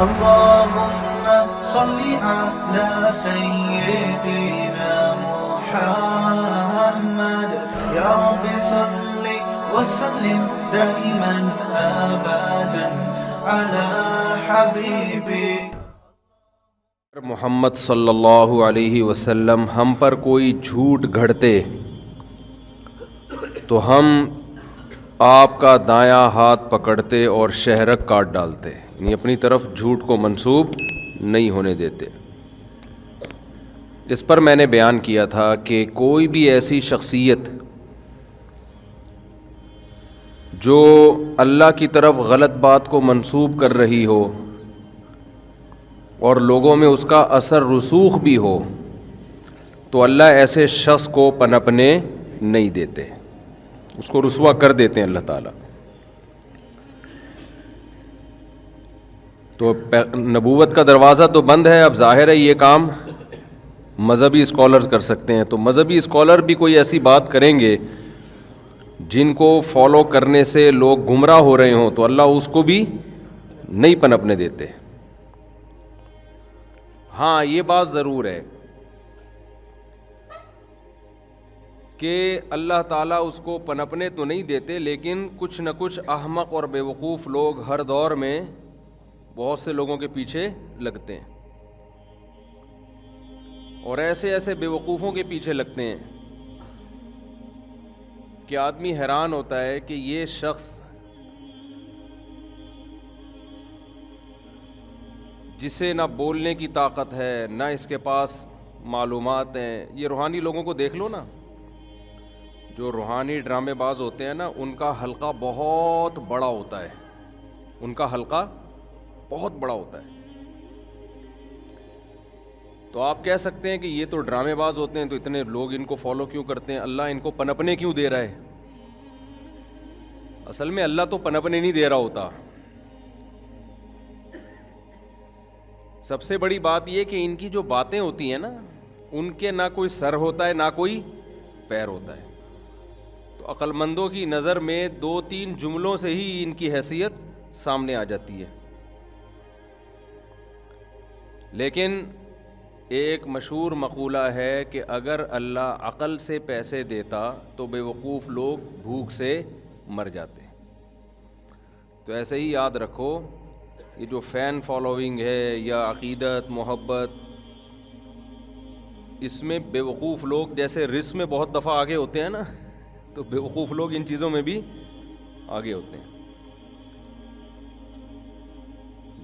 اللهم صل على سيدنا محمد يا رب صل وسلم دائما أبدا على حبيبي محمد صلی اللہ علیہ وسلم ہم پر کوئی جھوٹ گھڑتے تو ہم آپ کا دایاں ہاتھ پکڑتے اور شہرک کاٹ ڈالتے، یعنی اپنی طرف جھوٹ کو منسوب نہیں ہونے دیتے۔ اس پر میں نے بیان کیا تھا کہ کوئی بھی ایسی شخصیت جو اللہ کی طرف غلط بات کو منسوب کر رہی ہو اور لوگوں میں اس کا اثر رسوخ بھی ہو تو اللہ ایسے شخص کو پنپنے نہیں دیتے، اس کو رسوا کر دیتے ہیں اللہ تعالیٰ۔ تو نبوت کا دروازہ تو بند ہے، اب ظاہر ہے یہ کام مذہبی اسکالرز کر سکتے ہیں، تو مذہبی اسکالر بھی کوئی ایسی بات کریں گے جن کو فالو کرنے سے لوگ گمراہ ہو رہے ہوں تو اللہ اس کو بھی نہیں پنپنے دیتے۔ ہاں یہ بات ضرور ہے کہ اللہ تعالیٰ اس کو پنپنے تو نہیں دیتے، لیکن کچھ نہ کچھ احمق اور بیوقوف لوگ ہر دور میں بہت سے لوگوں کے پیچھے لگتے ہیں، اور ایسے ایسے بیوقوفوں کے پیچھے لگتے ہیں کہ آدمی حیران ہوتا ہے کہ یہ شخص جسے نہ بولنے کی طاقت ہے نہ اس کے پاس معلومات ہیں۔ یہ روحانی لوگوں کو دیکھ لو نا، جو روحانی ڈرامے باز ہوتے ہیں نا، ان کا حلقہ بہت بڑا ہوتا ہے، ان کا حلقہ بہت بڑا ہوتا ہے۔ تو آپ کہہ سکتے ہیں کہ یہ تو ڈرامے باز ہوتے ہیں تو اتنے لوگ ان کو فالو کیوں کرتے ہیں، اللہ ان کو پنپنے کیوں دے رہا ہے؟ اصل میں اللہ تو پنپنے نہیں دے رہا ہوتا۔ سب سے بڑی بات یہ کہ ان کی جو باتیں ہوتی ہیں نا، ان کے نہ کوئی سر ہوتا ہے نہ کوئی پیر ہوتا ہے، تو عقل مندوں کی نظر میں 2-3 جملوں سے ہی ان کی حیثیت سامنے آ جاتی ہے۔ لیکن ایک مشہور مقولہ ہے کہ اگر اللہ عقل سے پیسے دیتا تو بے وقوف لوگ بھوک سے مر جاتے۔ تو ایسے ہی یاد رکھو، یہ جو فین فالوئنگ ہے یا عقیدت محبت، اس میں بے وقوف لوگ جیسے رزق میں بہت دفعہ آگے ہوتے ہیں نا، تو بے وقوف لوگ ان چیزوں میں بھی آگے ہوتے ہیں۔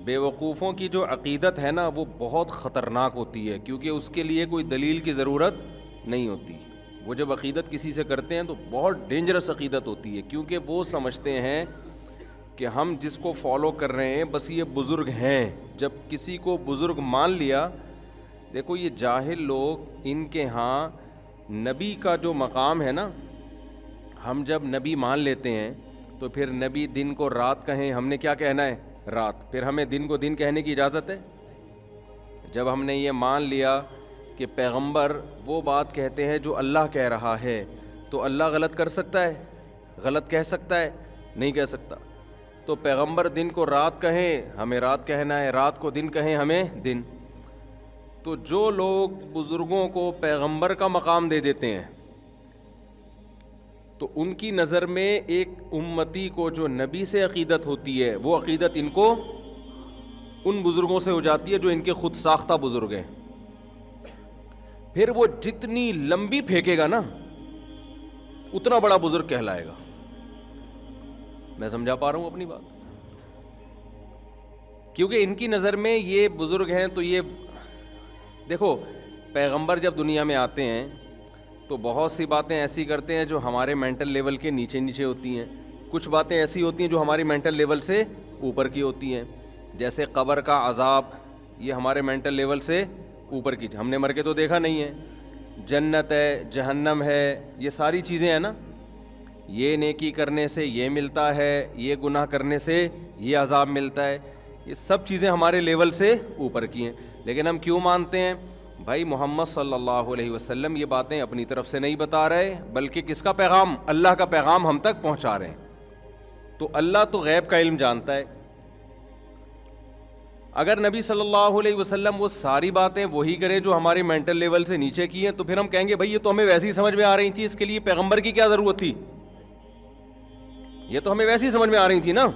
بے وقوفوں کی جو عقیدت ہے نا وہ بہت خطرناک ہوتی ہے، کیونکہ اس کے لیے کوئی دلیل کی ضرورت نہیں ہوتی۔ وہ جب عقیدت کسی سے کرتے ہیں تو بہت ڈینجرس عقیدت ہوتی ہے، کیونکہ وہ سمجھتے ہیں کہ ہم جس کو فالو کر رہے ہیں بس یہ بزرگ ہیں۔ جب کسی کو بزرگ مان لیا، دیکھو یہ جاہل لوگ، ان کے ہاں نبی کا جو مقام ہے نا، ہم جب نبی مان لیتے ہیں تو پھر نبی دن کو رات کہیں، ہم نے کیا کہنا ہے؟ رات۔ پھر ہمیں دن کو دن کہنے کی اجازت ہے؟ جب ہم نے یہ مان لیا کہ پیغمبر وہ بات کہتے ہیں جو اللہ کہہ رہا ہے، تو اللہ غلط کر سکتا ہے؟ غلط کہہ سکتا ہے؟ نہیں کہہ سکتا۔ تو پیغمبر دن کو رات کہیں، ہمیں رات کہنا ہے، رات کو دن کہیں، ہمیں دن۔ تو جو لوگ بزرگوں کو پیغمبر کا مقام دے دیتے ہیں تو ان کی نظر میں ایک امتی کو جو نبی سے عقیدت ہوتی ہے، وہ عقیدت ان کو ان بزرگوں سے ہو جاتی ہے جو ان کے خود ساختہ بزرگ ہیں۔ پھر وہ جتنی لمبی پھینکے گا نا اتنا بڑا بزرگ کہلائے گا۔ میں سمجھا پا رہا ہوں اپنی بات؟ کیونکہ ان کی نظر میں یہ بزرگ ہیں، تو یہ دیکھو پیغمبر جب دنیا میں آتے ہیں تو بہت سی باتیں ایسی کرتے ہیں جو ہمارے مینٹل لیول کے نیچے نیچے ہوتی ہیں، کچھ باتیں ایسی ہوتی ہیں جو ہماری مینٹل لیول سے اوپر کی ہوتی ہیں، جیسے قبر کا عذاب، یہ ہمارے مینٹل لیول سے اوپر کی، ہم نے مر کے تو دیکھا نہیں ہے۔ جنت ہے، جہنم ہے، یہ ساری چیزیں ہیں نا، یہ نیکی کرنے سے یہ ملتا ہے، یہ گناہ کرنے سے یہ عذاب ملتا ہے، یہ سب چیزیں ہمارے لیول سے اوپر کی ہیں۔ لیکن ہم کیوں مانتے ہیں؟ بھائی محمد صلی اللہ علیہ وسلم یہ باتیں اپنی طرف سے نہیں بتا رہے، بلکہ کس کا پیغام؟ اللہ کا پیغام ہم تک پہنچا رہے ہیں۔ تو اللہ تو غیب کا علم جانتا ہے، اگر نبی صلی اللہ علیہ وسلم وہ ساری باتیں وہی کرے جو ہمارے مینٹل لیول سے نیچے کی ہیں تو پھر ہم کہیں گے بھائی یہ تو ہمیں ویسے ہی سمجھ میں آ رہی تھی, اس کے لیے پیغمبر کی کیا ضرورت تھی, یہ تو ہمیں ویسے ہی سمجھ میں آ رہی تھی نا.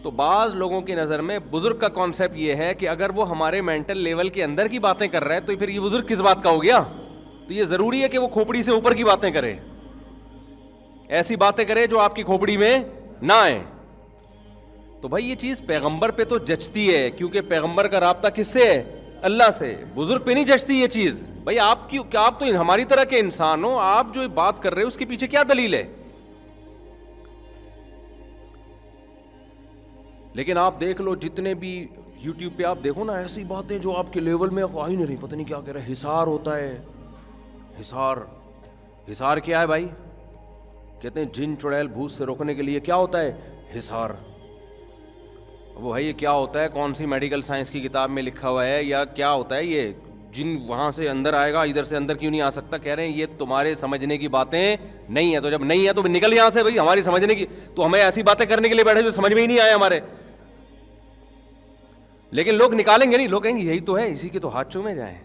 تو بعض لوگوں کی نظر میں بزرگ کا کانسیپٹ یہ ہے کہ اگر وہ ہمارے مینٹل لیول کے اندر کی باتیں کر رہا ہے تو پھر یہ بزرگ کس بات کا ہو گیا. تو یہ ضروری ہے کہ وہ کھوپڑی سے اوپر کی باتیں کرے, ایسی باتیں کرے جو آپ کی کھوپڑی میں نہ آئیں. تو بھائی یہ چیز پیغمبر پہ تو جچتی ہے کیونکہ پیغمبر کا رابطہ کس سے ہے, اللہ سے. بزرگ پہ نہیں جچتی یہ چیز. بھائی آپ تو ہماری طرح کے انسان ہو, آپ جو بات کر رہے ہو اس کے پیچھے کیا دلیل ہے. لیکن آپ دیکھ لو جتنے بھی یوٹیوب پہ آپ دیکھو نا, ایسی باتیں جو آپ کے لیول میں آ ہی نہیں رہی, پتہ نہیں کیا کہہ رہے ہیں. حصار ہوتا ہے, حصار کیا ہے بھائی؟ کہتے ہیں جن چڑیل بھوت سے روکنے کے لیے کیا ہوتا ہے, حصار. وہ بھائی یہ کیا ہوتا ہے, کون سی میڈیکل سائنس کی کتاب میں لکھا ہوا ہے یا کیا ہوتا ہے یہ جن وہاں سے اندر آئے گا ادھر سے اندر کیوں نہیں آ سکتا؟ کہہ رہے ہیں یہ تمہارے سمجھنے کی باتیں نہیں ہیں. تو جب نہیں ہے تو نکل یہاں سے بھائی, ہماری سمجھنے کی. تو ہمیں ایسی باتیں کرنے کے لیے بیٹھے جو سمجھ میں ہی نہیں آئے ہمارے. لیکن لوگ نکالیں گے نہیں, لوگ کہیں گے یہی تو ہے, اسی کے تو ہاتھ چومے جائیں.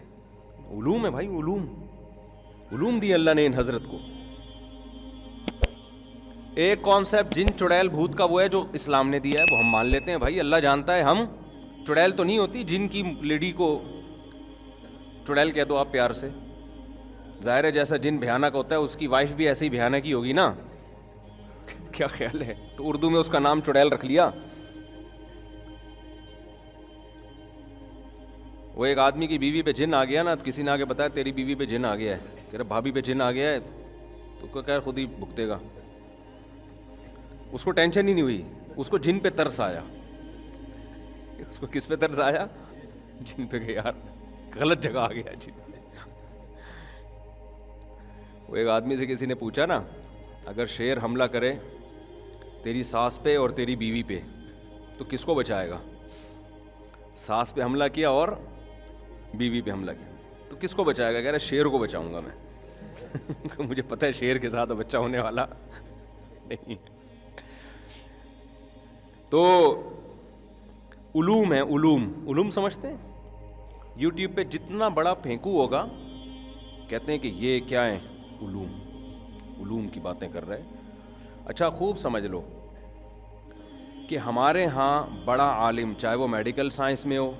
علوم ہے بھائی, علوم دی اللہ نے ان حضرت کو. ایک کانسیپٹ جن چڑیل بھوت کا وہ ہے جو اسلام نے دیا ہے, وہ ہم مان لیتے ہیں بھائی اللہ جانتا ہے. ہم چڑیل تو نہیں ہوتی, جن کی لیڈی کو چڑیل کہہ دو آپ پیار سے. ظاہر ہے جیسا جن بھیانک ہوتا ہے اس کی وائف بھی ایسی بھیانک ہی ہوگی نا. کیا خیال ہے؟ تو اردو میں اس کا نام چڑیل رکھ لیا. وہ ایک آدمی کی بیوی پہ جن آ گیا نا, تو کسی نے آگے بتایا تیری بیوی پہ جن آ گیا ہے. کہہ رہا بھابھی پہ جن آ گیا ہے تو کہہ خود ہی بھگتے گا. اس کو ٹینشن ہی نہیں ہوئی, اس کو جن پہ ترس آیا. اس کو کس پہ ترس آیا؟ جن پہ. کہ یار غلط جگہ آ گیا جن. وہ ایک آدمی سے کسی نے پوچھا نا, اگر شیر حملہ کرے تیری ساس پہ اور تیری بیوی پہ تو کس کو بچائے گا؟ ساس پہ حملہ کیا اور بیوی پہ حملہ کیا تو کس کو بچائے گا؟ کہہ رہا شیر کو بچاؤں گا میں. مجھے پتہ ہے شیر کے ساتھ بچہ ہونے والا نہیں. تو علوم ہے, علوم سمجھتے ہیں. یوٹیوب پہ جتنا بڑا پھینکو ہوگا کہتے ہیں کہ یہ کیا ہے, علوم کی باتیں کر رہے. اچھا خوب سمجھ لو کہ ہمارے ہاں بڑا عالم, چاہے وہ میڈیکل سائنس میں ہو,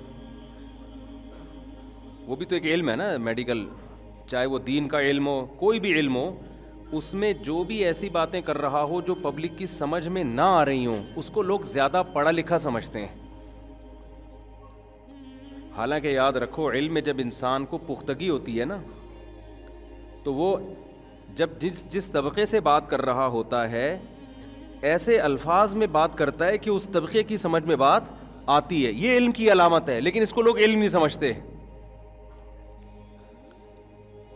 وہ بھی تو ایک علم ہے نا میڈیکل, چاہے وہ دین کا علم ہو, کوئی بھی علم ہو, اس میں جو بھی ایسی باتیں کر رہا ہو جو پبلک کی سمجھ میں نہ آ رہی ہوں اس کو لوگ زیادہ پڑھا لکھا سمجھتے ہیں. حالانکہ یاد رکھو علم میں جب انسان کو پختگی ہوتی ہے نا تو وہ جب جس طبقے سے بات کر رہا ہوتا ہے ایسے الفاظ میں بات کرتا ہے کہ اس طبقے کی سمجھ میں بات آتی ہے. یہ علم کی علامت ہے, لیکن اس کو لوگ علم نہیں سمجھتے.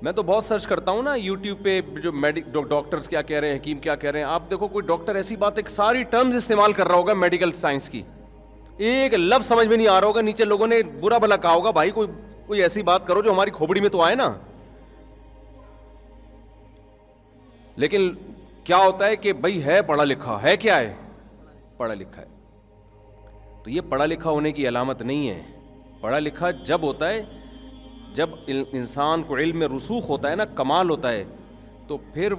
میں تو بہت سرچ کرتا ہوں نا یوٹیوب پہ جو ڈاکٹرز کیا کہہ رہے ہیں, حکیم کیا کہہ رہے ہیں. آپ دیکھو کوئی ڈاکٹر ایسی بات ہے ساری ٹرمز استعمال کر رہا ہوگا میڈیکل سائنس کی, ایک لفظ سمجھ میں نہیں آ رہا ہوگا, نیچے لوگوں نے برا بھلا کہا ہوگا بھائی کوئی ایسی بات کرو جو ہماری کھوپڑی میں تو آئے نا. لیکن کیا ہوتا ہے کہ بھائی ہے پڑھا لکھا, ہے کیا ہے پڑھا لکھا ہے. تو یہ پڑھا لکھا ہونے کی علامت نہیں ہے. پڑھا لکھا جب ہوتا ہے جب انسان کو علم میں رسوخ ہوتا ہے نا, کمال ہوتا ہے, تو پھر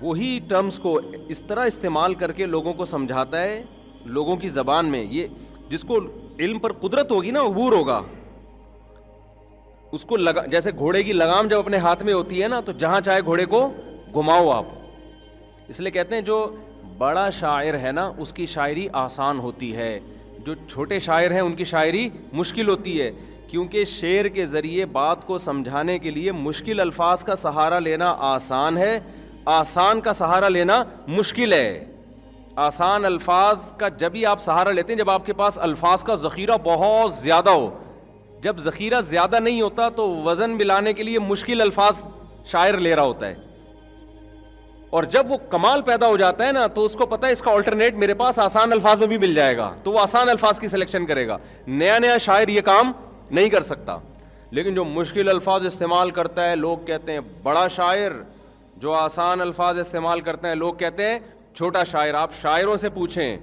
وہی ٹرمز کو اس طرح استعمال کر کے لوگوں کو سمجھاتا ہے لوگوں کی زبان میں. یہ جس کو علم پر قدرت ہوگی نا, عبور ہوگا, اس کو جیسے گھوڑے کی لگام جب اپنے ہاتھ میں ہوتی ہے نا تو جہاں چاہے گھوڑے کو گھماؤ آپ. اس لیے کہتے ہیں جو بڑا شاعر ہے نا اس کی شاعری آسان ہوتی ہے, جو چھوٹے شاعر ہیں ان کی شاعری مشکل ہوتی ہے, کیونکہ شعر کے ذریعے بات کو سمجھانے کے لیے مشکل الفاظ کا سہارا لینا آسان ہے, آسان کا سہارا لینا مشکل ہے. آسان الفاظ کا جب ہی آپ سہارا لیتے ہیں جب آپ کے پاس الفاظ کا ذخیرہ بہت زیادہ ہو. جب ذخیرہ زیادہ نہیں ہوتا تو وزن ملانے کے لیے مشکل الفاظ شاعر لے رہا ہوتا ہے, اور جب وہ کمال پیدا ہو جاتا ہے نا تو اس کو پتہ ہے اس کا آلٹرنیٹ میرے پاس آسان الفاظ میں بھی مل جائے گا, تو وہ آسان الفاظ کی سلیکشن کرے گا. نیا شاعر یہ کام نہیں کر سکتا. لیکن جو مشکل الفاظ استعمال کرتا ہے لوگ کہتے ہیں بڑا شاعر, جو آسان الفاظ استعمال کرتے ہیں لوگ کہتے ہیں چھوٹا شاعر. آپ شاعروں سے پوچھیں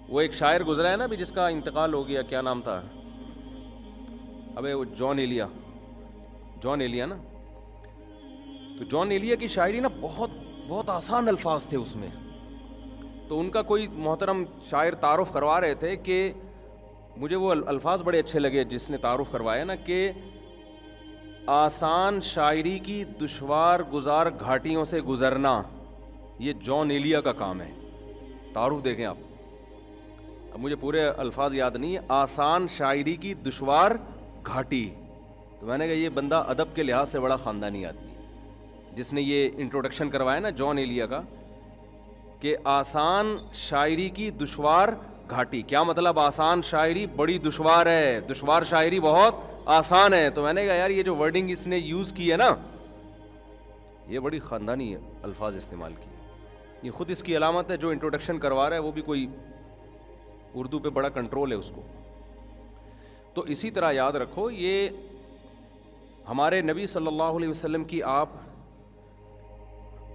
وہ ایک شاعر گزرا ہے نا ابھی جس کا انتقال ہو گیا, کیا نام تھا ابے, وہ جان ایلیا نا. تو جان ایلیا کی شاعری نا بہت آسان الفاظ تھے اس میں. تو ان کا کوئی محترم شاعر تعارف کروا رہے تھے کہ مجھے وہ الفاظ بڑے اچھے لگے جس نے تعارف کروایا نا, کہ آسان شاعری کی دشوار گزار گھاٹیوں سے گزرنا یہ جان ایلیا کا کام ہے. تعارف دیکھیں آپ, اب مجھے پورے الفاظ یاد نہیں ہے. آسان شاعری کی دشوار گھاٹی. تو میں نے کہا یہ بندہ ادب کے لحاظ سے بڑا خاندانی آدمی ہے جس نے یہ انٹروڈکشن کروایا نا جان ایلیا کا, کہ آسان شاعری کی دشوار گھاٹی. کیا مطلب؟ آسان شاعری بڑی دشوار ہے, دشوار شاعری بہت آسان ہے. تو میں نے کہا یار یہ جو ورڈنگ اس نے یوز کی ہے نا, یہ بڑی خاندانی الفاظ استعمال کی. یہ خود اس کی علامت ہے, جو انٹروڈکشن کروا رہا ہے وہ بھی کوئی اردو پہ بڑا کنٹرول ہے اس کو. تو اسی طرح یاد رکھو, یہ ہمارے نبی صلی اللہ علیہ وسلم کی آپ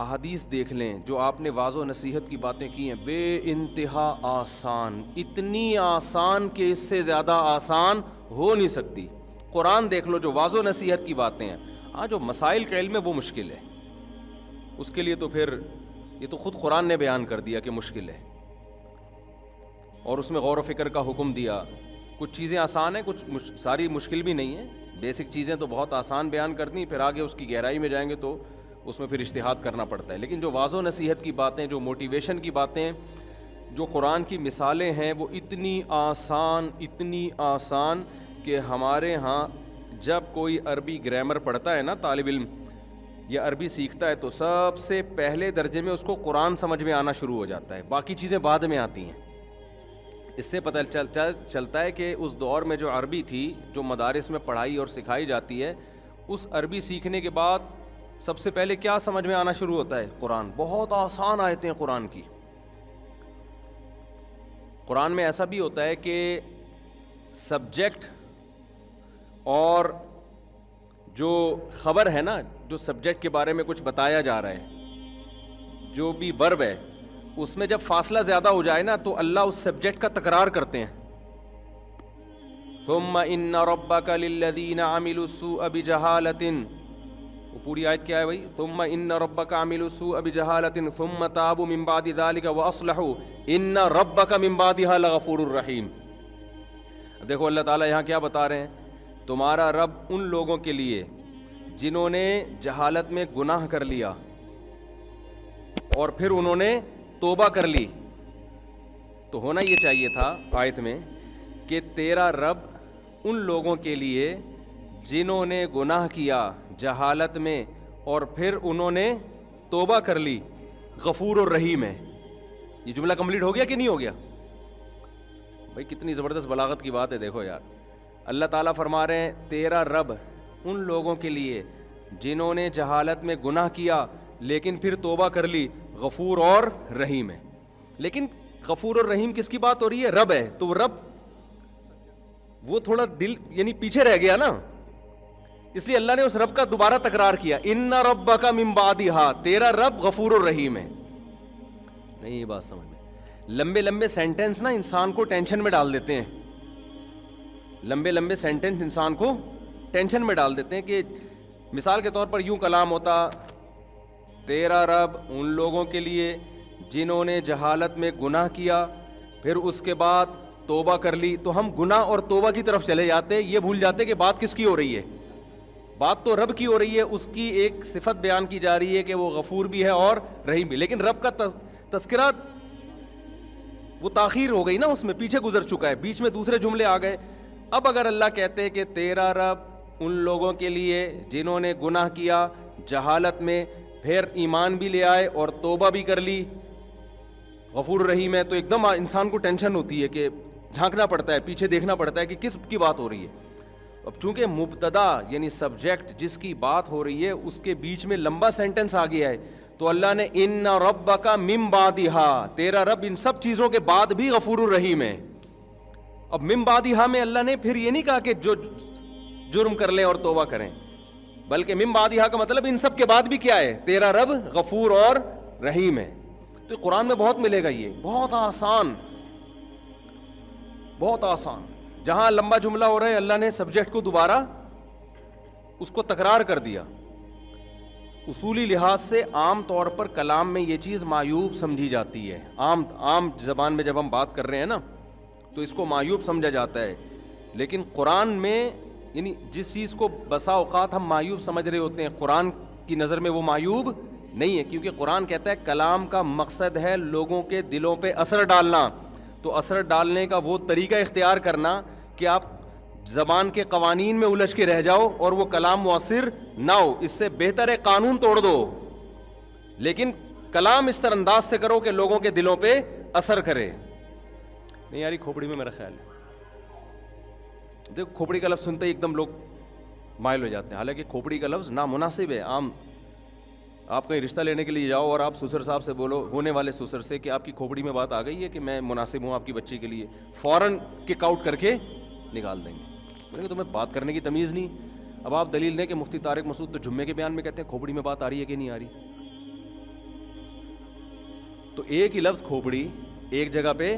احادیث دیکھ لیں جو آپ نے واضح و نصیحت کی باتیں کی ہیں, بے انتہا آسان, اتنی آسان کہ اس سے زیادہ آسان ہو نہیں سکتی. قرآن دیکھ لو جو واضح و نصیحت کی باتیں ہیں. ہاں جو مسائل کا علم ہے وہ مشکل ہے, اس کے لیے تو پھر یہ تو خود قرآن نے بیان کر دیا کہ مشکل ہے, اور اس میں غور و فکر کا حکم دیا. کچھ چیزیں آسان ہیں, کچھ ساری مشکل بھی نہیں ہیں. بیسک چیزیں تو بہت آسان بیان کرتی ہیں, پھر آگے اس کی گہرائی میں جائیں گے تو اس میں پھر اجتہاد کرنا پڑتا ہے. لیکن جو واضح و نصیحت کی باتیں, جو موٹیویشن کی باتیں, جو قرآن کی مثالیں ہیں, وہ اتنی آسان کہ ہمارے ہاں جب کوئی عربی گرامر پڑھتا ہے نا طالب علم, یا عربی سیکھتا ہے, تو سب سے پہلے درجے میں اس کو قرآن سمجھ میں آنا شروع ہو جاتا ہے, باقی چیزیں بعد میں آتی ہیں. اس سے پتہ چلتا ہے کہ اس دور میں جو عربی تھی, جو مدارس میں پڑھائی اور سکھائی جاتی ہے, اس عربی سیکھنے کے بعد سب سے پہلے کیا سمجھ میں آنا شروع ہوتا ہے؟ قرآن. بہت آسان آیتیں قرآن کی. قرآن میں ایسا بھی ہوتا ہے کہ سبجیکٹ اور جو خبر ہے نا, جو سبجیکٹ کے بارے میں کچھ بتایا جا رہا ہے, جو بھی ورب ہے, اس میں جب فاصلہ زیادہ ہو جائے نا تو اللہ اس سبجیکٹ کا تکرار کرتے ہیں. ثم ان ربک للذین عملوا السوء بجہالۃ, وہ پوری آیت کیا ہے بھائی؟ ثم ان ربک عملوا السوء بجہالۃ ثم تابوا من بعد ذلک واصلحوا ان ربک من بعدها لغفور الرحیم. دیکھو اللہ تعالیٰ یہاں کیا بتا رہے ہیں, تمہارا رب ان لوگوں کے لیے جنہوں نے جہالت میں گناہ کر لیا اور پھر انہوں نے توبہ کر لی. تو ہونا یہ چاہیے تھا آیت میں کہ تیرا رب ان لوگوں کے لیے جنہوں نے گناہ کیا جہالت میں اور پھر انہوں نے توبہ کر لی, غفور اور رحیم ہے. یہ جملہ کمپلیٹ ہو گیا کہ نہیں ہو گیا بھائی؟ کتنی زبردست بلاغت کی بات ہے. دیکھو یار, اللہ تعالیٰ فرما رہے ہیں تیرا رب ان لوگوں کے لیے جنہوں نے جہالت میں گناہ کیا لیکن پھر توبہ کر لی, غفور اور رحیم ہے. لیکن غفور اور رحیم کس کی بات ہو رہی ہے؟ رب ہے. تو رب وہ تھوڑا دل یعنی پیچھے رہ گیا نا, اس لیے اللہ نے اس رب کا دوبارہ تکرار کیا, ان ربک من بعدہا, تیرا رب غفور اور رحیم ہے. نہیں یہ بات سمجھ میں, لمبے لمبے سینٹنس نا انسان کو ٹینشن میں ڈال دیتے ہیں. لمبے لمبے سینٹنس انسان کو ٹینشن میں ڈال دیتے ہیں. کہ مثال کے طور پر یوں کلام ہوتا, تیرا رب ان لوگوں کے لیے جنہوں نے جہالت میں گناہ کیا پھر اس کے بعد توبہ کر لی. تو ہم گناہ اور توبہ کی طرف چلے جاتے, یہ بھول جاتے کہ بات کس کی ہو رہی ہے. بات تو رب کی ہو رہی ہے, اس کی ایک صفت بیان کی جا رہی ہے کہ وہ غفور بھی ہے اور رحیم بھی. لیکن رب کا تذکرہ وہ تاخیر ہو گئی نا, اس میں پیچھے گزر چکا ہے, بیچ میں دوسرے جملے آ گئے. اب اگر اللہ کہتے کہ تیرا رب ان لوگوں کے لیے جنہوں نے گناہ کیا جہالت میں پھر ایمان بھی لے آئے اور توبہ بھی کر لی, غفور رحیم ہے, تو ایک دم انسان کو ٹینشن ہوتی ہے کہ جھانکنا پڑتا ہے, پیچھے دیکھنا پڑتا ہے کہ کس کی بات ہو رہی ہے. اب چونکہ مبتدا یعنی سبجیکٹ جس کی بات ہو رہی ہے اس کے بیچ میں لمبا سینٹنس آ گیا ہے, تو اللہ نے ان ربک من بعدہا, تیرا رب ان سب چیزوں کے بعد بھی غفور الرحیم ہے. اب من بعدہا میں اللہ نے پھر یہ نہیں کہا کہ جو جرم کر لیں اور توبہ کریں, بلکہ من بعدہا کا مطلب ان سب کے بعد بھی کیا ہے, تیرا رب غفور اور رحیم ہے. تو قرآن میں بہت ملے گا, یہ بہت آسان بہت آسان. جہاں لمبا جملہ ہو رہا ہے اللہ نے سبجیکٹ کو دوبارہ اس کو تکرار کر دیا. اصولی لحاظ سے عام طور پر کلام میں یہ چیز معیوب سمجھی جاتی ہے. عام زبان میں جب ہم بات کر رہے ہیں نا تو اس کو معیوب سمجھا جاتا ہے, لیکن قرآن میں یعنی جس چیز کو بسا اوقات ہم معیوب سمجھ رہے ہوتے ہیں, قرآن کی نظر میں وہ معیوب نہیں ہے, کیونکہ قرآن کہتا ہے کلام کا مقصد ہے لوگوں کے دلوں پہ اثر ڈالنا. تو اثر ڈالنے کا وہ طریقہ اختیار کرنا کہ آپ زبان کے قوانین میں الجھ کے رہ جاؤ اور وہ کلام مؤثر نہ ہو. اس سے بہتر ہے قانون توڑ دو, لیکن کلام اس طرح انداز سے کرو کہ لوگوں کے دلوں پہ اثر کرے. نہیں یاری کھوپڑی میں میرا خیال ہے, دیکھو کھوپڑی کا لفظ سنتے ہی ایک دم لوگ مائل ہو جاتے ہیں, حالانکہ کھوپڑی کا لفظ نامناسب ہے. عام آپ کہیں رشتہ لینے کے لیے جاؤ اور آپ سسر صاحب سے بولو, ہونے والے سسر سے, کہ آپ کی کھوپڑی میں بات آ گئی ہے کہ میں مناسب ہوں آپ کی بچی کے لیے, فوراً کک آؤٹ کر کے نکال دیں گے. بولیں گے تمہیں بات کرنے کی تمیز نہیں. اب آپ دلیل دیں کہ مفتی طارق مسعود تو جمعے کے بیان میں کہتے ہیں کھوپڑی میں بات آ رہی ہے کہ نہیں آ رہی. تو ایک ہی لفظ کھوپڑی ایک جگہ پہ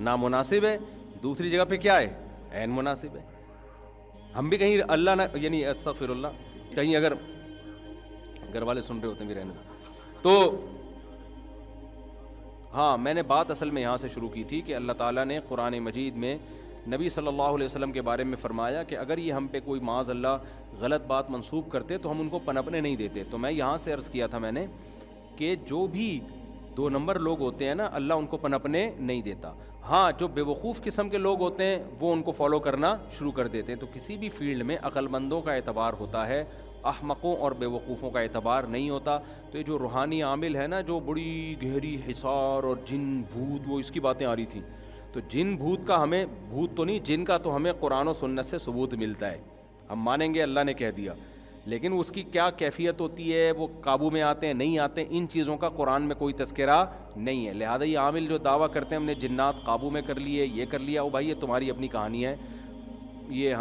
نامناسب ہے, دوسری جگہ پہ کیا ہے, عین مناسب ہے. ہم بھی کہیں اللہ نہ یعنی استغفر اللہ, کہیں اگر گھر والے سن رہے ہوتے ہیں بھی رہنے تو ہاں, میں نے بات اصل میں یہاں سے شروع کی تھی کہ اللہ تعالیٰ نے قرآن مجید میں نبی صلی اللہ علیہ وسلم کے بارے میں فرمایا کہ اگر یہ ہم پہ کوئی معاذ اللہ غلط بات منسوب کرتے تو ہم ان کو پنپنے نہیں دیتے. تو میں یہاں سے عرض کیا تھا میں نے کہ جو بھی 2 نمبر لوگ ہوتے ہیں نا, اللہ ان کو پنپنے نہیں دیتا. ہاں, جو بے وقوف قسم کے لوگ ہوتے ہیں وہ ان کو فالو کرنا شروع کر دیتے ہیں. تو کسی بھی فیلڈ میں عقل مندوں کا اعتبار ہوتا ہے, احمقوں اور بے وقوفوں کا اعتبار نہیں ہوتا. تو یہ جو روحانی عامل ہے نا, جو بڑی گہری حصار اور جن بھوت, وہ اس کی باتیں آ رہی تھیں, تو جن بھوت کا ہمیں, بھوت تو نہیں, جن کا تو ہمیں قرآن و سنت سے ثبوت ملتا ہے. ہم مانیں گے اللہ نے کہہ دیا, لیکن اس کی کیا کیفیت ہوتی ہے, وہ قابو میں آتے ہیں نہیں آتے, ان چیزوں کا قرآن میں کوئی تذکرہ نہیں ہے. لہذا یہ عامل جو دعویٰ کرتے ہیں ہم نے جنات قابو میں کر لیے, یہ کر لیا, وہ بھائی یہ تمہاری اپنی کہانی ہے, یہ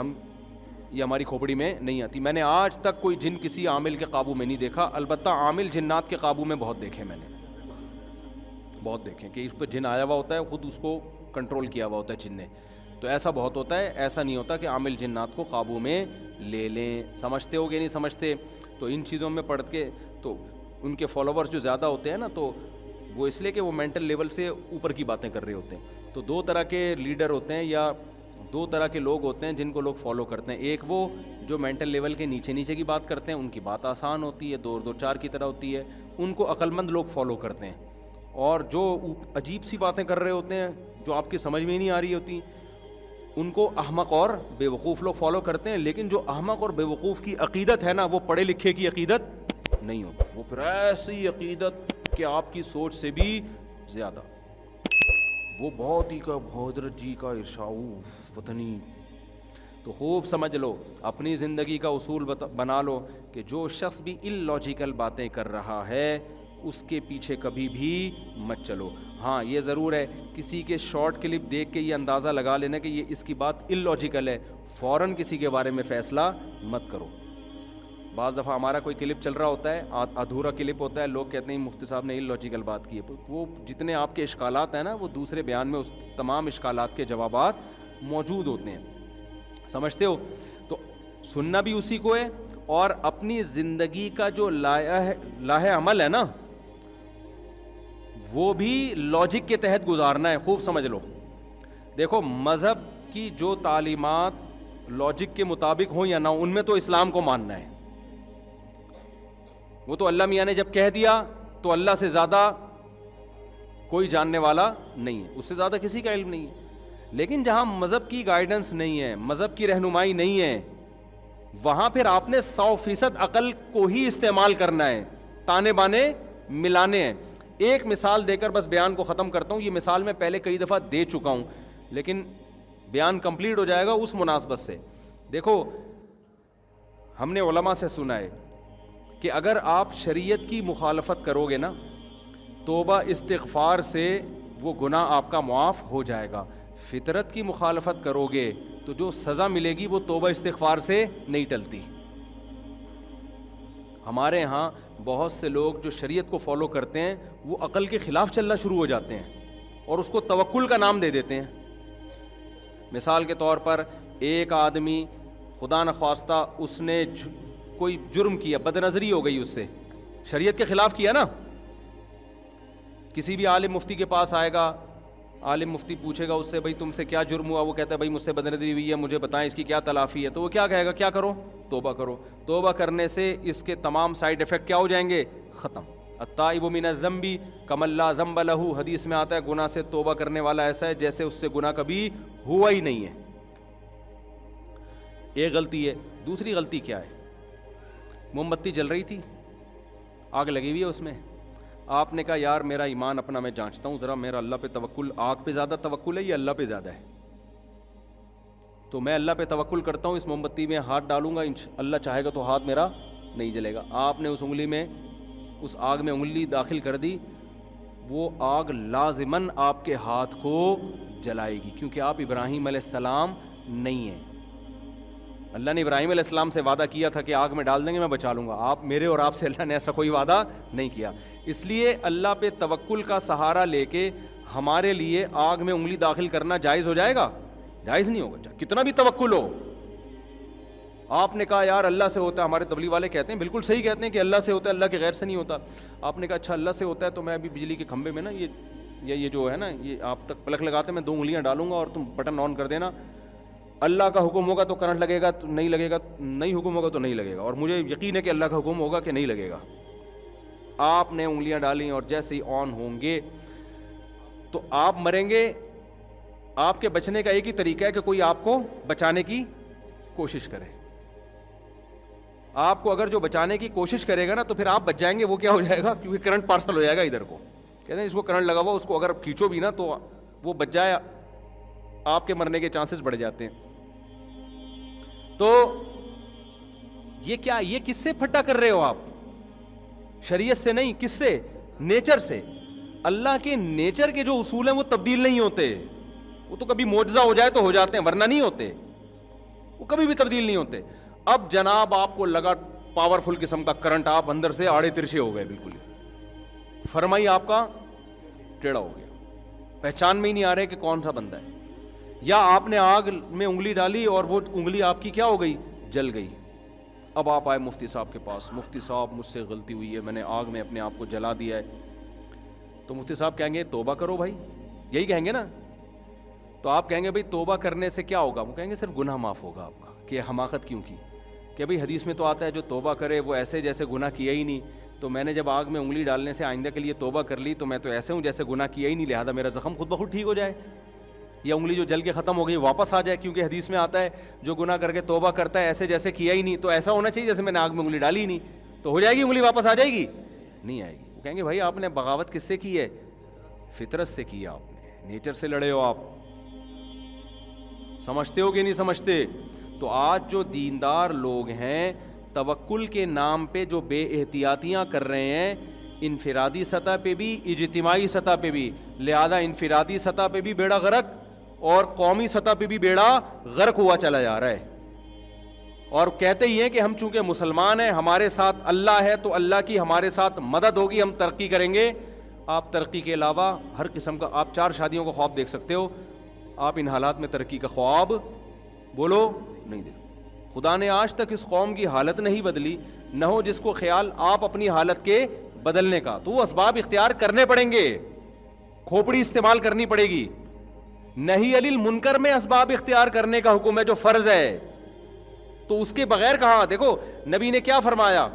ہماری کھوپڑی میں نہیں آتی. میں نے آج تک کوئی جن کسی عامل کے قابو میں نہیں دیکھا. البتہ عامل جنات کے قابو میں بہت دیکھے, میں نے بہت دیکھے کہ اس پہ جن آیا ہوا ہوتا ہے, خود اس کو کنٹرول کیا ہوا ہوتا ہے جن نے. تو ایسا بہت ہوتا ہے. ایسا نہیں ہوتا کہ عامل جنات کو قابو میں لے لیں. سمجھتے ہو گے نہیں سمجھتے, تو ان چیزوں میں پڑھ کے تو ان کے فالوورز جو زیادہ ہوتے ہیں نا, تو وہ اس لیے کہ وہ مینٹل لیول سے اوپر کی باتیں کر رہے ہوتے ہیں. تو 2 طرح کے لیڈر ہوتے ہیں یا 2 طرح کے لوگ ہوتے ہیں جن کو لوگ فالو کرتے ہیں. ایک وہ جو مینٹل لیول کے نیچے کی بات کرتے ہیں, ان کی بات آسان ہوتی ہے, 2-2-4 کی طرح ہوتی ہے, ان کو عقل مند لوگ فالو کرتے ہیں. اور جو عجیب سی باتیں کر رہے ہوتے ہیں جو آپ کی سمجھ میں ہی نہیں آ رہی ہوتی, ان کو احمق اور بے وقوف لوگ فالو کرتے ہیں. لیکن جو احمق اور بے وقوف کی عقیدت ہے نا, وہ پڑھے لکھے کی عقیدت نہیں ہوتی. وہ پھر ایسی عقیدت کہ آپ کی سوچ سے بھی زیادہ, وہ بہت ہی کا حضرت جی کا ارشاد وطنی. تو خوب سمجھ لو, اپنی زندگی کا اصول بنا لو کہ جو شخص بھی ان لاجیکل باتیں کر رہا ہے اس کے پیچھے کبھی بھی مت چلو. ہاں یہ ضرور ہے, کسی کے شارٹ کلپ دیکھ کے یہ اندازہ لگا لینا کہ یہ اس کی بات ان لاجیکل ہے, فوراً کسی کے بارے میں فیصلہ مت کرو. بعض دفعہ ہمارا کوئی کلپ چل رہا ہوتا ہے, ادھورا کلپ ہوتا ہے, لوگ کہتے ہیں مفتی صاحب نے ان لاجیکل بات کی ہے. وہ جتنے آپ کے اشکالات ہیں نا, وہ دوسرے بیان میں اس تمام اشکالات کے جوابات موجود ہوتے ہیں. سمجھتے ہو؟ تو سننا بھی اسی کو ہے, اور اپنی زندگی کا جو لاہ عمل ہے نا, وہ بھی لاجک کے تحت گزارنا ہے. خوب سمجھ لو. دیکھو, مذہب کی جو تعلیمات لاجک کے مطابق ہوں یا نہ, ان میں تو اسلام کو ماننا ہے. وہ تو اللہ میاں نے جب کہہ دیا تو اللہ سے زیادہ کوئی جاننے والا نہیں ہے, اس سے زیادہ کسی کا علم نہیں ہے. لیکن جہاں مذہب کی گائیڈنس نہیں ہے, مذہب کی رہنمائی نہیں ہے, وہاں پھر آپ نے 100% عقل کو ہی استعمال کرنا ہے, تانے بانے ملانے ہیں. ایک مثال دے کر بس بیان کو ختم کرتا ہوں. یہ مثال میں پہلے کئی دفعہ دے چکا ہوں, لیکن بیان کمپلیٹ ہو جائے گا اس مناسبت سے. دیکھو, ہم نے علماء سے سنا ہے کہ اگر آپ شریعت کی مخالفت کرو گے نا, توبہ استغفار سے وہ گناہ آپ کا معاف ہو جائے گا. فطرت کی مخالفت کرو گے تو جو سزا ملے گی وہ توبہ استغفار سے نہیں ٹلتی. ہمارے ہاں بہت سے لوگ جو شریعت کو فالو کرتے ہیں وہ عقل کے خلاف چلنا شروع ہو جاتے ہیں اور اس کو توکل کا نام دے دیتے ہیں. مثال کے طور پر ایک آدمی خدا نخواستہ اس نے کوئی جرم کیا، بد نظری ہو گئی اس سے، شریعت کے خلاف کیا نا، کسی بھی عالم مفتی کے پاس آئے گا، عالم مفتی پوچھے گا اس سے بھائی تم سے کیا جرم ہوا، وہ کہتا ہے بھائی مجھ سے بد نظری ہوئی ہے، مجھے بتائیں اس کی کیا تلافی ہے، تو وہ کیا کہے گا، کیا کرو، توبہ کرو۔ توبہ کرنے سے اس کے تمام سائیڈ ایفیکٹ کیا ہو جائیں گے، ختم۔ التائب من الذنب کمن لا ذنب لہ، حدیث میں آتا ہے گناہ سے توبہ کرنے والا ایسا ہے جیسے اس سے گناہ کبھی ہوا ہی نہیں ہے۔ ایک غلطی ہے۔ دوسری غلطی کیا ہے، موم بتی جل رہی تھی، آگ لگی ہوئی ہے اس میں، آپ نے کہا یار میرا ایمان اپنا میں جانچتا ہوں ذرا، میرا اللہ پہ توکل، آگ پہ زیادہ توکل ہے یا اللہ پہ زیادہ ہے؟ تو میں اللہ پہ توکل کرتا ہوں، اس موم بتی میں ہاتھ ڈالوں گا، اللہ چاہے گا تو ہاتھ میرا نہیں جلے گا۔ آپ نے اس انگلی میں، اس آگ میں انگلی داخل کر دی، وہ آگ لازماً آپ کے ہاتھ کو جلائے گی، کیونکہ آپ ابراہیم علیہ السلام نہیں ہیں۔ اللہ نے ابراہیم علیہ السلام سے وعدہ کیا تھا کہ آگ میں ڈال دیں گے میں بچا لوں گا، آپ میرے اور آپ سے اللہ نے ایسا کوئی وعدہ نہیں کیا۔ اس لیے اللہ پہ توکل کا سہارا لے کے ہمارے لیے آگ میں انگلی داخل کرنا جائز ہو جائے گا؟ جائز نہیں ہوگا، کتنا بھی توکل ہو۔ آپ نے کہا یار اللہ سے ہوتا ہے، ہمارے تبلیغ والے کہتے ہیں بالکل صحیح کہتے ہیں کہ اللہ سے ہوتا ہے، اللہ کے غیر سے نہیں ہوتا۔ آپ نے کہا اچھا اللہ سے ہوتا ہے تو میں ابھی بجلی کے کھمبے میں نا یہ جو ہے نا، یہ آپ تک پلک لگاتے میں 2 انگلیاں ڈالوں گا اور تم بٹن آن کر دینا، اللہ کا حکم ہوگا تو کرنٹ لگے گا، نہیں لگے گا، نہیں حکم ہوگا تو نہیں لگے گا، اور مجھے یقین ہے کہ اللہ کا حکم ہوگا کہ نہیں لگے گا۔ آپ نے انگلیاں ڈالیں اور جیسے ہی آن ہوں گے تو آپ مریں گے۔ آپ کے بچنے کا ایک ہی طریقہ ہے کہ کوئی آپ کو بچانے کی کوشش کرے۔ آپ کو اگر جو بچانے کی کوشش کرے گا نا تو پھر آپ بچ جائیں گے، وہ کیا ہو جائے گا، کیونکہ کرنٹ پارسل ہو جائے گا ادھر کو، کہتے ہیں اس کو کرنٹ لگا ہوا، اس کو اگر کھینچو بھی نا تو وہ بچ جائے، آپ کے مرنے کے چانسز بڑھ جاتے ہیں۔ تو یہ کیا، یہ کس سے پھٹا کر رہے ہو آپ؟ شریعت سے نہیں، کس سے؟ نیچر سے۔ اللہ کے نیچر کے جو اصول ہیں وہ تبدیل نہیں ہوتے، وہ تو کبھی معجزہ ہو جائے تو ہو جاتے ہیں، ورنہ نہیں ہوتے، وہ کبھی بھی تبدیل نہیں ہوتے۔ اب جناب آپ کو لگا پاورفل قسم کا کرنٹ، آپ اندر سے آڑے ترچھے ہو گئے، بالکل فرمائی آپ کا ٹیڑھا ہو گیا، پہچان میں ہی نہیں آ رہے کہ کون سا بندہ ہے۔ یا آپ نے آگ میں انگلی ڈالی اور وہ انگلی آپ کی کیا ہو گئی، جل گئی۔ اب آپ آئے مفتی صاحب کے پاس، مفتی صاحب مجھ سے غلطی ہوئی ہے، میں نے آگ میں اپنے آپ کو جلا دیا ہے۔ تو مفتی صاحب کہیں گے توبہ کرو بھائی، یہی کہیں گے نا؟ تو آپ کہیں گے بھائی توبہ کرنے سے کیا ہوگا؟ وہ کہیں گے صرف گناہ معاف ہوگا آپ کا، کہ حماقت کیوں کی، کہ بھائی حدیث میں تو آتا ہے جو توبہ کرے وہ ایسے جیسے گناہ کیا ہی نہیں، تو میں نے جب آگ میں انگلی ڈالنے سے آئندہ کے لیے توبہ کر لی تو میں تو ایسے ہوں جیسے گناہ کیا ہی نہیں، لہذا میرا زخم خود بخود ٹھیک ہو جائے، یا انگلی جو جل کے ختم ہو گئی واپس آ جائے، کیونکہ حدیث میں آتا ہے جو گناہ کر کے توبہ کرتا ہے ایسے جیسے کیا ہی نہیں، تو ایسا ہونا چاہیے جیسے میں نے آگ میں انگلی ڈالی ہی نہیں، تو ہو جائے گی انگلی واپس آ جائے گی؟ نہیں آئے گی۔ وہ کہیں گے بھائی آپ نے بغاوت کس سے کی ہے؟ فطرت سے کی ہے، آپ نے نیچر سے لڑے ہو، آپ سمجھتے ہو کہ نہیں سمجھتے؟ تو آج جو دیندار لوگ ہیں توکل کے نام پہ جو بے احتیاطیاں کر رہے ہیں، انفرادی سطح پہ بھی اجتماعی سطح پہ بھی، لہذا انفرادی سطح پہ بھی بیڑا غرق اور قومی سطح پہ بھی بیڑا غرق ہوا چلا جا رہا ہے۔ اور کہتے ہی ہیں کہ ہم چونکہ مسلمان ہیں، ہمارے ساتھ اللہ ہے تو اللہ کی ہمارے ساتھ مدد ہوگی، ہم ترقی کریں گے۔ آپ ترقی کے علاوہ ہر قسم کا، آپ 4 شادیوں کا خواب دیکھ سکتے ہو، آپ ان حالات میں ترقی کا خواب بولو نہیں دیکھ۔ خدا نے آج تک اس قوم کی حالت نہیں بدلی، نہ ہو جس کو خیال آپ اپنی حالت کے بدلنے کا، تو وہ اسباب اختیار کرنے پڑیں گے، کھوپڑی استعمال کرنی پڑے گی۔ نہی علی المنکر میں اسباب اختیار کرنے کا حکم ہے جو فرض ہے، تو اس کے بغیر کہاں؟ دیکھو نبی نے کیا فرمایا،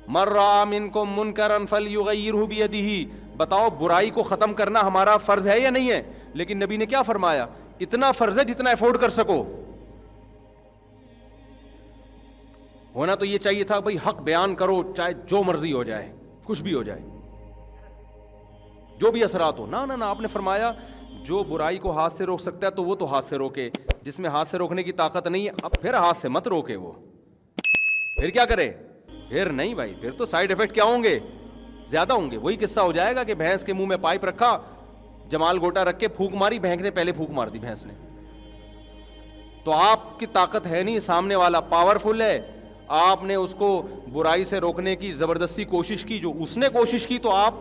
من رأى منکم منکرا فلیغیرہ بیدہ، بتاؤ برائی کو ختم کرنا ہمارا فرض ہے یا نہیں ہے؟ لیکن نبی نے کیا فرمایا، اتنا فرض ہے جتنا افورڈ کر سکو۔ ہونا تو یہ چاہیے تھا بھائی حق بیان کرو چاہے جو مرضی ہو جائے، کچھ بھی ہو جائے، جو بھی اثرات ہو۔ نہ نہ نہ، آپ نے فرمایا جو برائی کو ہاتھ سے روک سکتا ہے تو وہ تو ہاتھ سے روکے، جس میں ہاتھ سے روکنے کی طاقت نہیں ہے اب پھر ہاتھ سے مت روکے، وہ پھر کیا کرے؟ پھر نہیں بھائی، پھر تو سائیڈ ایفیکٹ کیا ہوں گے؟ زیادہ ہوں گے۔ وہی قصہ ہو جائے گا کہ بھینس کے منہ میں پائپ رکھا، جمال گوٹا رکھ کے پھونک ماری، بھینس نے پہلے پھونک مار دی، بھینس نے۔ تو آپ کی طاقت ہے نہیں، سامنے والا پاورفل ہے، آپ نے اس کو برائی سے روکنے کی زبردستی کوشش کی، جو اس نے کوشش کی تو آپ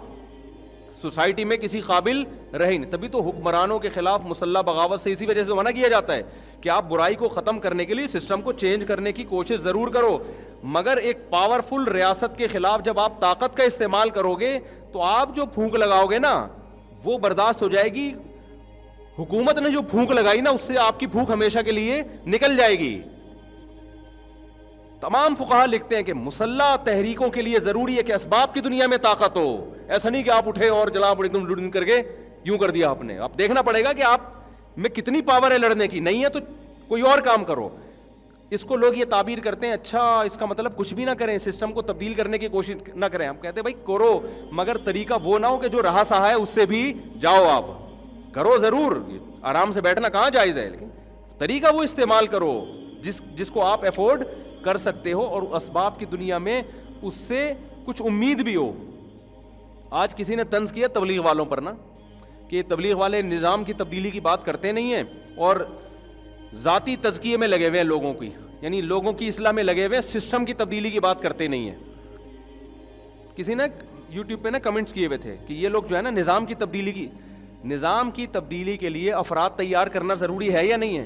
سوسائٹی میں کسی قابل رہے نہیں. تبھی تو حکمرانوں کے خلاف مسلح بغاوت سے اسی وجہ سے منع کیا جاتا ہے کہ آپ برائی کو ختم کرنے کے لیے سسٹم کو چینج کرنے کی کوشش ضرور کرو, مگر ایک پاورفل ریاست کے خلاف جب آپ طاقت کا استعمال کرو گے تو آپ جو پھونک لگاؤ گے نا وہ برداشت ہو جائے گی. حکومت نے جو پھونک لگائی نا اس سے آپ کی پھونک ہمیشہ کے لیے نکل جائے گی. تمام فقہا لکھتے ہیں کہ مسلح تحریکوں کے لیے ضروری ہے کہ اسباب کی دنیا میں طاقت ہو. ایسا نہیں کہ آپ اٹھے اور جناب ایک دم کر کے یوں کر دیا آپ نے. آپ دیکھنا پڑے گا کہ آپ میں کتنی پاور ہے لڑنے کی. نہیں ہے تو کوئی اور کام کرو. اس کو لوگ یہ تعبیر کرتے ہیں اچھا اس کا مطلب کچھ بھی نہ کریں, سسٹم کو تبدیل کرنے کی کوشش نہ کریں. ہم کہتے ہیں بھائی کرو, مگر طریقہ وہ نہ ہو کہ جو رہا سہا ہے اس سے بھی جاؤ. آپ کرو ضرور, آرام سے بیٹھنا کہاں جائز ہے, لیکن طریقہ وہ استعمال کرو جس کو آپ افورڈ کر سکتے ہو اور اسباب کی دنیا میں اس سے کچھ امید بھی ہو. آج کسی نے طنز کیا تبلیغ والوں پر نا کہ تبلیغ والے نظام کی تبدیلی کی بات کرتے نہیں ہیں اور ذاتی تزکیے میں لگے ہوئے ہیں لوگوں کی, یعنی لوگوں کی اصلاح میں لگے ہوئے ہیں, سسٹم کی تبدیلی کی بات کرتے نہیں ہیں. کسی نے یوٹیوب پہ نا کمنٹس کیے ہوئے تھے کہ یہ لوگ جو ہے نا نظام کی تبدیلی کے لیے افراد تیار کرنا ضروری ہے یا نہیں ہے.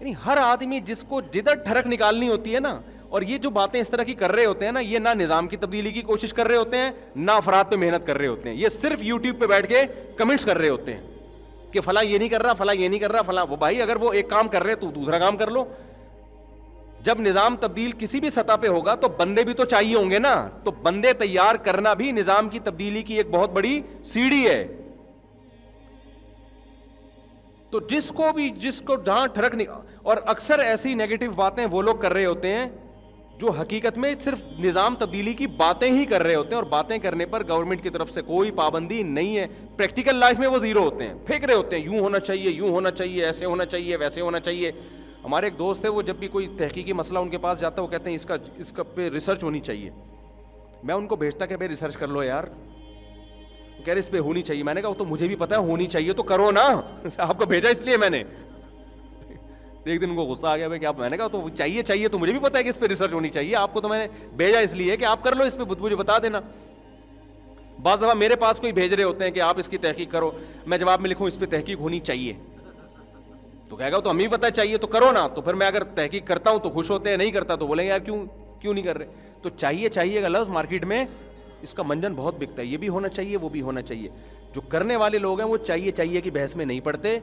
یعنی ہر آدمی جس کو جدھر ٹھڑک نکالنی ہوتی ہے نا, اور یہ جو باتیں اس طرح کی کر رہے ہوتے ہیں نا, یہ نہ نظام کی تبدیلی کی کوشش کر رہے ہوتے ہیں نہ افراد پہ محنت کر رہے ہوتے ہیں. یہ صرف یوٹیوب پہ بیٹھ کے کمنٹس کر رہے ہوتے ہیں کہ فلاں یہ نہیں کر رہا, فلاں یہ نہیں کر رہا, فلاں وہ. بھائی اگر وہ ایک کام کر رہے تو دوسرا کام کر لو. جب نظام تبدیل کسی بھی سطح پہ ہوگا تو بندے بھی تو چاہیے ہوں گے نا, تو بندے تیار کرنا بھی نظام کی تبدیلی کی ایک بہت بڑی سیڑھی ہے. تو جس کو جہاں ٹھڑک نہیں, اور اکثر ایسی نیگیٹو باتیں وہ لوگ کر رہے ہوتے ہیں جو حقیقت میں صرف نظام تبدیلی کی باتیں ہی کر رہے ہوتے ہیں, اور باتیں کرنے پر گورنمنٹ کی طرف سے کوئی پابندی نہیں ہے. پریکٹیکل لائف میں وہ زیرو ہوتے ہیں, پھینک رہے ہوتے ہیں یوں ہونا چاہیے, یوں ہونا چاہیے, ایسے ہونا چاہیے, ویسے ہونا چاہیے. ہمارے ایک دوست ہے, وہ جب بھی کوئی تحقیقی مسئلہ ان کے پاس جاتا ہے وہ کہتے ہیں اس کا پہ ریسرچ ہونی چاہیے. میں ان کو بھیجتا کہ بھائی ریسرچ کر لو یار, کہہ رہے اس پہ ہونی چاہیے. میں نے کہا وہ تو مجھے بھی پتا ہے ہونی چاہیے تو کرو نا, آپ کو بھیجا اس لیے میں نے. ایک دن ان کو غصہ آ گیا کہ آپ, میں نے کہا تو چاہیے تو مجھے بھی پتا ہے کہ اس پہ ریسرچ ہونی چاہیے, آپ کو تو میں نے بھیجا اس لیے کہ آپ کر لو, اس پہ مجھے بتا دینا. بعض دفعہ میرے پاس کوئی بھیج رہے ہوتے ہیں کہ آپ اس کی تحقیق کرو, میں جواب میں لکھوں اس پہ تحقیق ہونی چاہیے, تو کہے گا تو ہمیں پتا چاہیے تو کرو نا. تو پھر میں اگر تحقیق کرتا ہوں تو خوش ہوتے ہیں, نہیں کرتا تو بولیں گے یار کیوں نہیں کر رہے. تو چاہیے کا لفظ مارکیٹ میں اس کا منجن بہت بکتا ہے, یہ بھی ہونا چاہیے وہ بھی ہونا چاہیے. جو کرنے والے لوگ ہیں وہ چاہیے کی بحث میں نہیں پڑتے,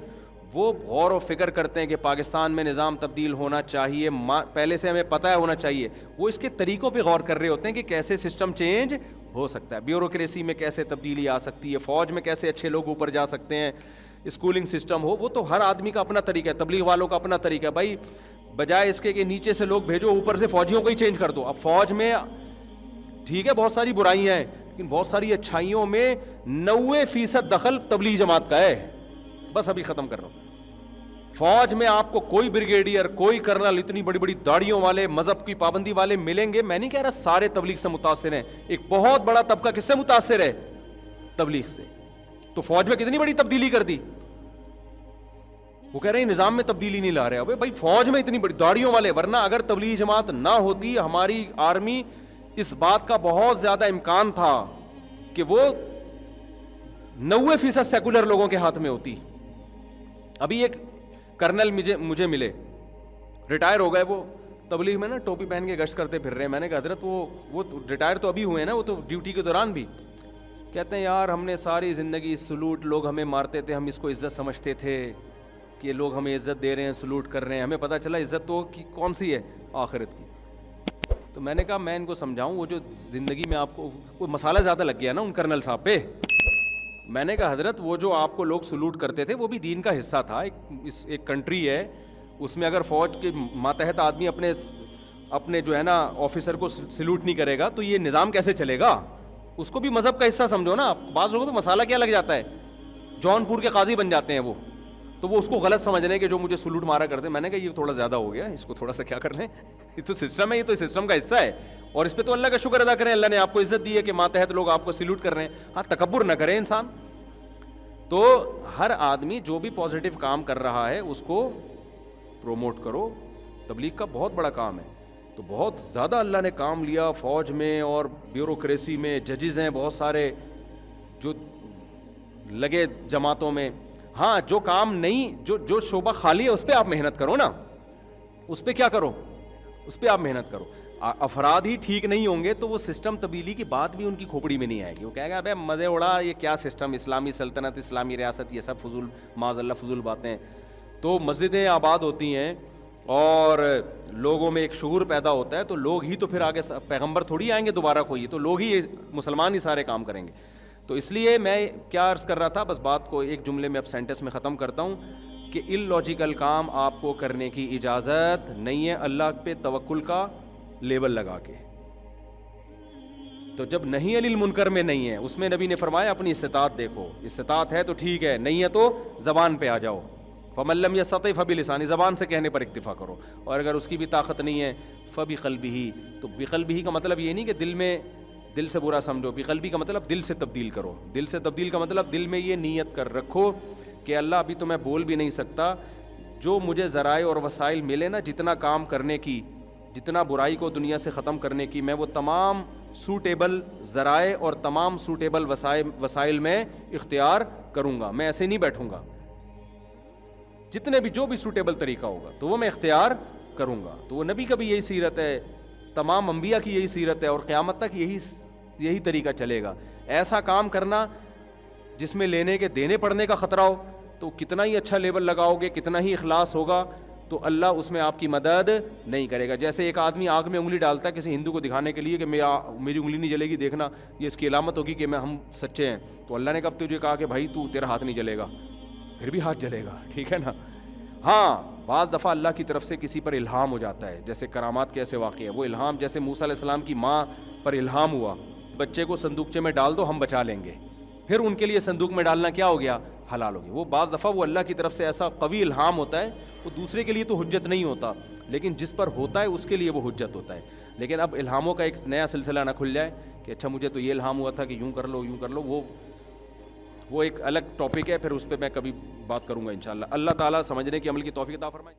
وہ غور و فکر کرتے ہیں کہ پاکستان میں نظام تبدیل ہونا چاہیے, پہلے سے ہمیں پتہ ہے ہونا چاہیے. وہ اس کے طریقوں پہ غور کر رہے ہوتے ہیں کہ کیسے سسٹم چینج ہو سکتا ہے, بیوروکریسی میں کیسے تبدیلی آ سکتی ہے, فوج میں کیسے اچھے لوگ اوپر جا سکتے ہیں, اسکولنگ سسٹم ہو. وہ تو ہر آدمی کا اپنا طریقہ ہے, تبلیغ والوں کا اپنا طریقہ ہے. بھائی بجائے اس کے کہ نیچے سے لوگ بھیجو, اوپر سے فوجیوں کو ہی چینج کر دو. اب فوج میں ٹھیک ہے بہت ساری برائیاں ہیں, لیکن بہت ساری اچھائیوں میں 90% دخل تبلیغ جماعت کا ہے. بس ابھی ختم کر رہا ہوں. فوج میں آپ کو کوئی بریگیڈیئر, کوئی کرنل, اتنی بڑی بڑی داڑھیوں والے, مذہب کی پابندی والے ملیں گے. میں نہیں کہہ رہا سارے تبلیغ سے متاثر ہیں, ایک بہت بڑا طبقہ کس سے متاثر ہے, تبلیغ سے. تو فوج میں کتنی بڑی تبدیلی کر دی. وہ کہہ رہے ہیں نظام میں تبدیلی نہیں لا رہے. بھائی فوج میں اتنی بڑی داڑھیوں والے, ورنہ اگر تبلیغ جماعت نہ ہوتی ہماری آرمی, اس بات کا بہت زیادہ امکان تھا کہ وہ 90% سیکولر لوگوں کے ہاتھ میں ہوتی. ابھی ایک کرنل مجھے ملے, ریٹائر ہو گئے, وہ تبلیغ میں نا ٹوپی پہن کے گشت کرتے پھر رہے ہیں. میں نے کہا حضرت وہ ریٹائر تو ابھی ہوئے نا, وہ تو ڈیوٹی کے دوران بھی کہتے ہیں یار ہم نے ساری زندگی سلوٹ, لوگ ہمیں مارتے تھے, ہم اس کو عزت سمجھتے تھے کہ لوگ ہمیں عزت دے رہے ہیں, سلوٹ کر رہے ہیں, ہمیں پتہ چلا عزت تو کون سی ہے, آخرت کی. تو میں نے کہا میں ان کو سمجھاؤں, وہ جو زندگی میں آپ کو کوئی مسالہ زیادہ لگ گیا نا ان کرنل صاحب پہ. میں نے کہا حضرت وہ جو آپ کو لوگ سلوٹ کرتے تھے وہ بھی دین کا حصہ تھا. ایک کنٹری ہے, اس میں اگر فوج کے ماتحت آدمی اپنے جو ہے نا آفیسر کو سلوٹ نہیں کرے گا تو یہ نظام کیسے چلے گا. اس کو بھی مذہب کا حصہ سمجھو نا. بعض لوگوں پہ مسالہ کیا لگ جاتا ہے, جون پور کے قاضی بن جاتے ہیں وہ, تو وہ اس کو غلط سمجھ رہے ہیں کہ جو مجھے سلوٹ مارا کرتے ہیں. میں نے کہا یہ تھوڑا زیادہ ہو گیا, اس کو تھوڑا سا کیا کر لیں, یہ تو سسٹم ہے, یہ تو سسٹم کا حصہ ہے, اور اس پہ تو اللہ کا شکر ادا کریں, اللہ نے آپ کو عزت دی ہے کہ ماتحت لوگ آپ کو سلوٹ کر رہے ہیں. ہاں تکبر نہ کرے انسان. تو ہر آدمی جو بھی پازیٹیو کام کر رہا ہے اس کو پروموٹ کرو. تبلیغ کا بہت بڑا کام ہے. تو بہت زیادہ اللہ نے کام لیا فوج میں اور بیوروکریسی میں, ججز ہیں بہت سارے, جو لگے جماعتوں میں. ہاں جو کام نہیں, جو شعبہ خالی ہے اس پہ آپ محنت کرو نا, اس پہ کیا کرو, اس پہ آپ محنت کرو. افراد ہی ٹھیک نہیں ہوں گے تو وہ سسٹم تبدیلی کی بات بھی ان کی کھوپڑی میں نہیں آئے گی. وہ کہے گا ابے مزے اڑا, یہ کیا سسٹم, اسلامی سلطنت, اسلامی ریاست, یہ سب فضول, معاذ اللہ فضول باتیں. تو مسجدیں آباد ہوتی ہیں اور لوگوں میں ایک شعور پیدا ہوتا ہے, تو لوگ ہی تو پھر آگے, پیغمبر تھوڑی آئیں گے دوبارہ کوئی, تو لوگ ہی, مسلمان ہی سارے کام کریں گے. تو اس لیے میں کیا عرض کر رہا تھا, بس بات کو ایک جملے میں اب سینٹنس میں ختم کرتا ہوں کہ ان لاجیکل کام آپ کو کرنے کی اجازت نہیں ہے اللہ پہ توکل کا لیبل لگا کے. تو جب نہیں علی المنکر میں نہیں ہے, اس میں نبی نے فرمایا اپنی استطاعت دیکھو, استطاعت ہے تو ٹھیک ہے, نہیں ہے تو زبان پہ آ جاؤ. فمن لم یستطع فبلسانہ, زبان سے کہنے پر اکتفا کرو. اور اگر اس کی بھی طاقت نہیں ہے فبقلبہ, تو بقلبہ کا مطلب یہ نہیں کہ دل میں, دل سے برا سمجھو. بقلبہ کا مطلب دل سے تبدیل کرو. دل سے تبدیل کا مطلب دل میں یہ نیت کر رکھو کہ اللہ ابھی تو میں بول بھی نہیں سکتا, جو مجھے ذرائع اور وسائل ملے نا, جتنا کام کرنے کی, جتنا برائی کو دنیا سے ختم کرنے کی, میں وہ تمام سوٹیبل ذرائع اور تمام سوٹیبل وسائل میں اختیار کروں گا. میں ایسے نہیں بیٹھوں گا, جتنے بھی جو بھی سوٹیبل طریقہ ہوگا تو وہ میں اختیار کروں گا. تو وہ نبی کا بھی یہی سیرت ہے, تمام انبیاء کی یہی سیرت ہے, اور قیامت تک یہی طریقہ چلے گا. ایسا کام کرنا جس میں لینے کے دینے پڑنے کا خطرہ ہو, تو کتنا ہی اچھا لیبل لگاؤ گے, کتنا ہی اخلاص ہوگا, تو اللہ اس میں آپ کی مدد نہیں کرے گا. جیسے ایک آدمی آگ میں انگلی ڈالتا ہے کسی ہندو کو دکھانے کے لیے کہ میری انگلی نہیں جلے گی, دیکھنا یہ اس کی علامت ہوگی کہ ہم سچے ہیں. تو اللہ نے کب تجھے کہا کہ بھائی تو تیرا ہاتھ نہیں جلے گا, پھر بھی ہاتھ جلے گا, ٹھیک ہے نا. ہاں بعض دفعہ اللہ کی طرف سے کسی پر الہام ہو جاتا ہے, جیسے کرامات کے ایسے واقع ہے. وہ الہام جیسے موسیٰ علیہ السلام کی ماں پر الہام ہوا, بچے کو صندوقچے میں ڈال دو ہم بچا لیں گے, پھر ان کے لیے صندوق میں ڈالنا کیا ہو گیا, حلال ہو گیا. وہ بعض دفعہ وہ اللہ کی طرف سے ایسا قوی الہام ہوتا ہے, وہ دوسرے کے لیے تو حجت نہیں ہوتا, لیکن جس پر ہوتا ہے اس کے لیے وہ حجت ہوتا ہے. لیکن اب الہاموں کا ایک نیا سلسلہ نہ کھل جائے کہ اچھا مجھے تو یہ الہام ہوا تھا کہ یوں کر لو یوں کر لو, وہ ایک الگ ٹاپک ہے, پھر اس پہ میں کبھی بات کروں گا انشاءاللہ. اللہ تعالیٰ سمجھنے کی عمل کی توفیق عطا فرمائے.